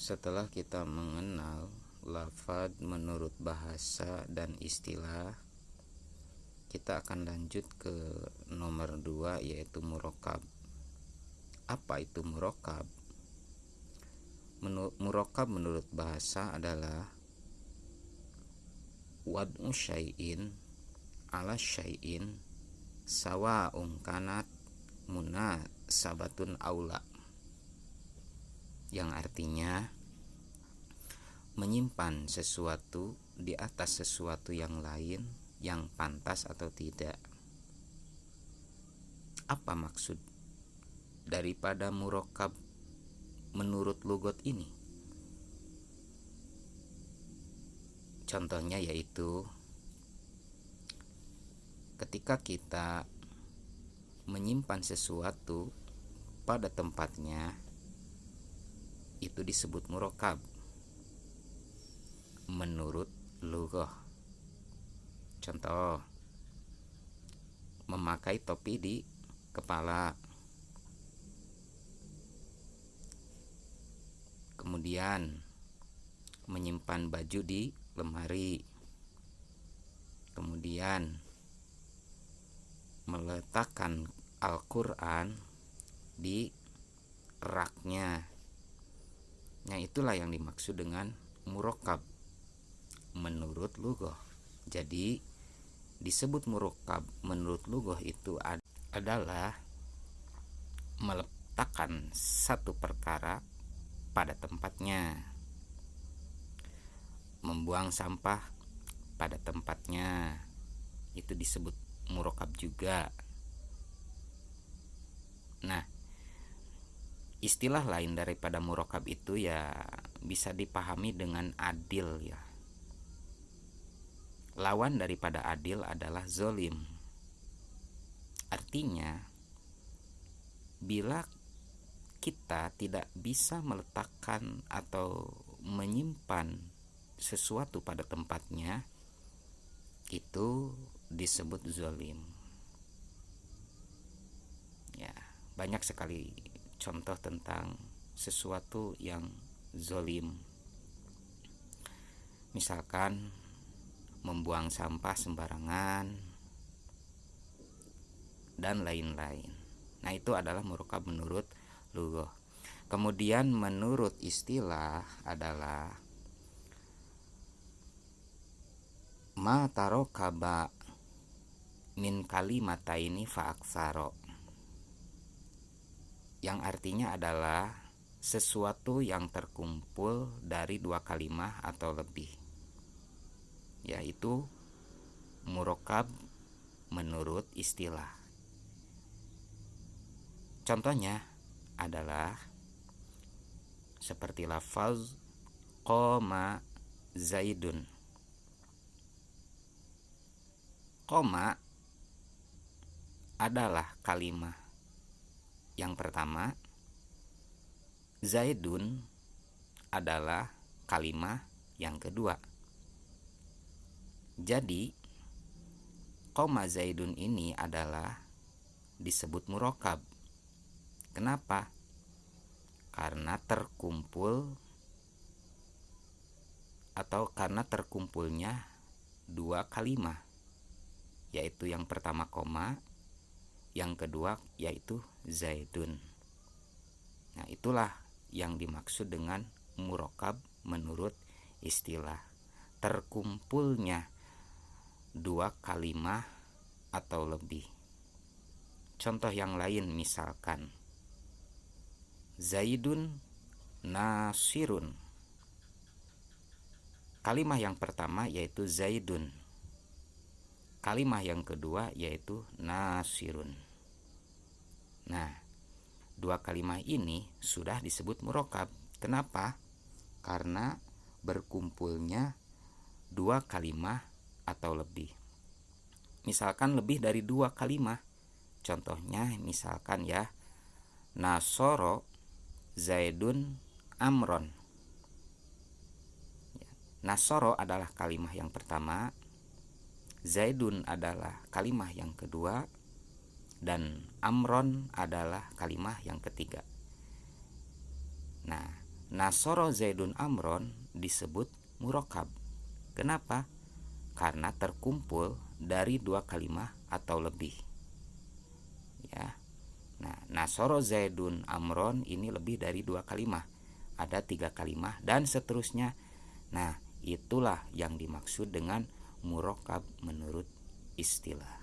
Setelah kita mengenal lafaz menurut bahasa dan istilah, kita akan lanjut ke nomor 2, yaitu murokab. Apa itu murokab? Murokab menurut bahasa adalah wad'u syai'in ala syai'in sawa'un kanat munasabatun aula, yang artinya menyimpan sesuatu di atas sesuatu yang lain yang pantas atau tidak. Apa maksud daripada murokab menurut lugot ini? Contohnya yaitu ketika kita menyimpan sesuatu pada tempatnya, itu disebut murokab menurut lughah. Contoh, memakai topi di kepala, kemudian menyimpan baju di lemari, kemudian meletakkan Al-Quran di raknya. Nah, itulah yang dimaksud dengan murokab menurut lughah. Jadi disebut murokab menurut lughah itu adalah meletakkan satu perkara pada tempatnya, membuang sampah pada tempatnya, itu disebut murokab juga. Nah, istilah lain daripada murokab itu ya bisa dipahami dengan adil ya. Lawan daripada adil adalah zolim. Artinya, bila kita tidak bisa meletakkan atau menyimpan sesuatu pada tempatnya, itu disebut zolim. Ya, banyak sekali contoh tentang sesuatu yang zolim. Misalkan membuang sampah sembarangan dan lain-lain. Nah, itu adalah murokab menurut lughah. Kemudian menurut istilah adalah ma tarokaba min kalimataini fa aksaro, yang artinya adalah sesuatu yang terkumpul dari dua kalimat atau lebih, yaitu murokab menurut istilah. Contohnya adalah seperti lafaz qoma zaidun. Qoma adalah kalimat yang pertama, zaidun adalah kalimat yang kedua. Jadi qoma zaidun ini adalah disebut murokab. Kenapa? Karena terkumpul atau karena terkumpulnya dua kalimat, yaitu yang pertama koma, yang kedua yaitu zaidun. Nah, itulah yang dimaksud dengan murokab menurut istilah, terkumpulnya dua kalimat atau lebih. Contoh yang lain misalkan zaidun nasirun. Kalimat yang pertama yaitu zaidun, kalimat yang kedua yaitu nasirun. Nah, dua kalimat ini sudah disebut murokab. Kenapa? Karena berkumpulnya dua kalimat atau lebih. Misalkan lebih dari dua kalimat. Contohnya misalkan ya, nasoro zaidun amron. Nasoro adalah kalimat yang pertama, zaidun adalah kalimat yang kedua, dan amron adalah kalimat yang ketiga. Nah, Nasoro Zaidun Amron disebut murokab. Kenapa? Karena terkumpul dari 2 kalimah atau lebih. Ya. Nah, Nasoro Zaidun Amron ini lebih dari 2 kalimah. Ada 3 kalimah dan seterusnya. Nah, itulah yang dimaksud dengan murokab menurut istilah.